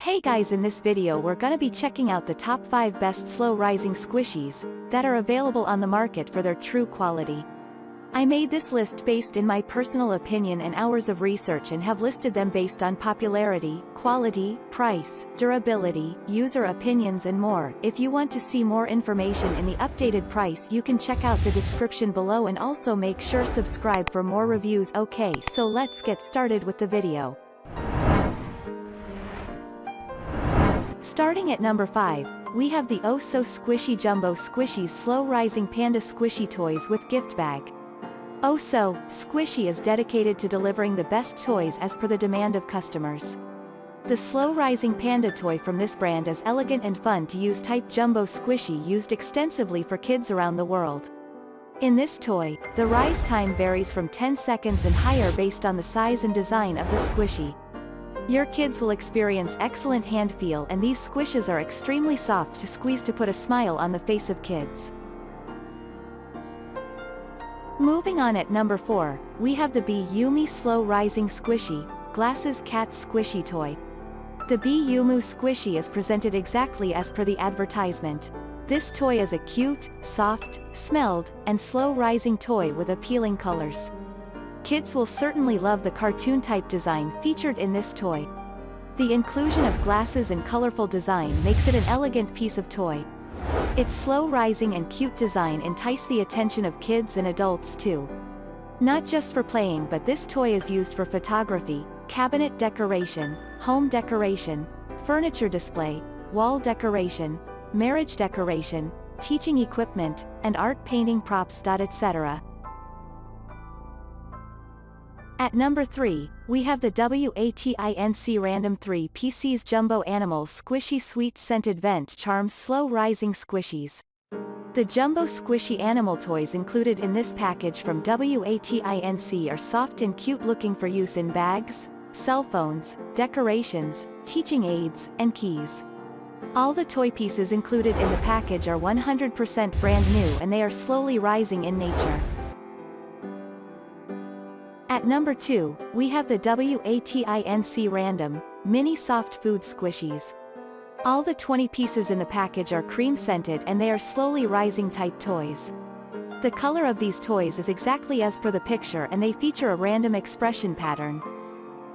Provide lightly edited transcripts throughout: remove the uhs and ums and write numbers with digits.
Hey guys, in this video we're gonna be checking out the top 5 best slow-rising squishies that are available on the market for their true quality. I made this list based in my personal opinion and hours of research and have listed them based on popularity, quality, price, durability, user opinions and more. If you want to see more information in the updated price, you can check out the description below and also make sure subscribe for more reviews. Okay, so let's get started with the video. Starting at number 5, we have the ohso Squishy Jumbo Squishies Slow Rising Panda Squishy Toys with Gift Bag. ohso Squishy is dedicated to delivering the best toys as per the demand of customers. The slow rising panda toy from this brand is elegant and fun to use type jumbo squishy used extensively for kids around the world. In this toy, the rise time varies from 10 seconds and higher based on the size and design of the squishy. Your kids will experience excellent hand feel, and these squishes are extremely soft to squeeze to put a smile on the face of kids. Moving on, at number 4, we have the BeYumi Slow Rising Squishy Glasses Cat Squishy Toy. The BeYumi Squishy is presented exactly as per the advertisement. This toy is a cute, soft, smelled, and slow-rising toy with appealing colors. Kids will certainly love the cartoon-type design featured in this toy. The inclusion of glasses and colorful design makes it an elegant piece of toy. Its slow-rising and cute design entice the attention of kids and adults too. Not just for playing, but this toy is used for photography, cabinet decoration, home decoration, furniture display, wall decoration, marriage decoration, teaching equipment, and art painting props, etc. At number 3, we have the WATINC Random 3 PCs Jumbo Animals Squishy Sweet Scented Vent Charms Slow Rising Squishies. The jumbo squishy animal toys included in this package from WATINC are soft and cute, looking for use in bags, cell phones, decorations, teaching aids, and keys. All the toy pieces included in the package are 100% brand new, and they are slowly rising in nature. At number 2, we have the WATINC Random Mini Soft Food Squishies. All the 20 pieces in the package are cream-scented, and they are slowly rising type toys. The color of these toys is exactly as per the picture, and they feature a random expression pattern.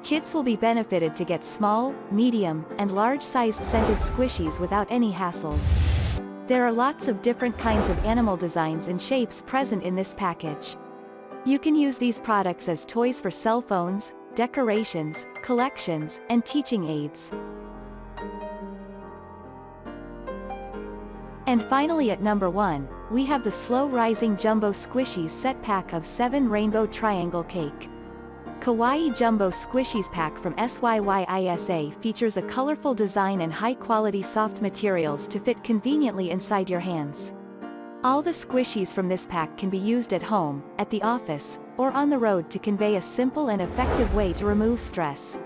Kids will be benefited to get small, medium, and large-sized scented squishies without any hassles. There are lots of different kinds of animal designs and shapes present in this package. You can use these products as toys for cell phones, decorations, collections, and teaching aids. And finally, at number 1, we have the Slow Rising Jumbo Squishies Set Pack of 7 Rainbow Triangle Cake. Kawaii Jumbo Squishies Pack from SYYISA features a colorful design and high-quality soft materials to fit conveniently inside your hands. All the squishies from this pack can be used at home, at the office, or on the road to convey a simple and effective way to remove stress.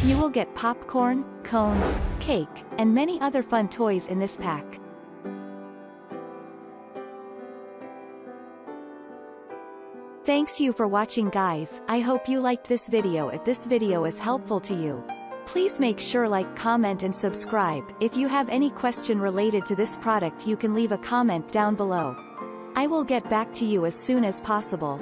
You will get popcorn, cones, cake, and many other fun toys in this pack. Thanks you for watching, guys. I hope you liked this video. If this video is helpful to you, please make sure like, comment and subscribe. If you have any question related to this product, you can leave a comment down below. I will get back to you as soon as possible.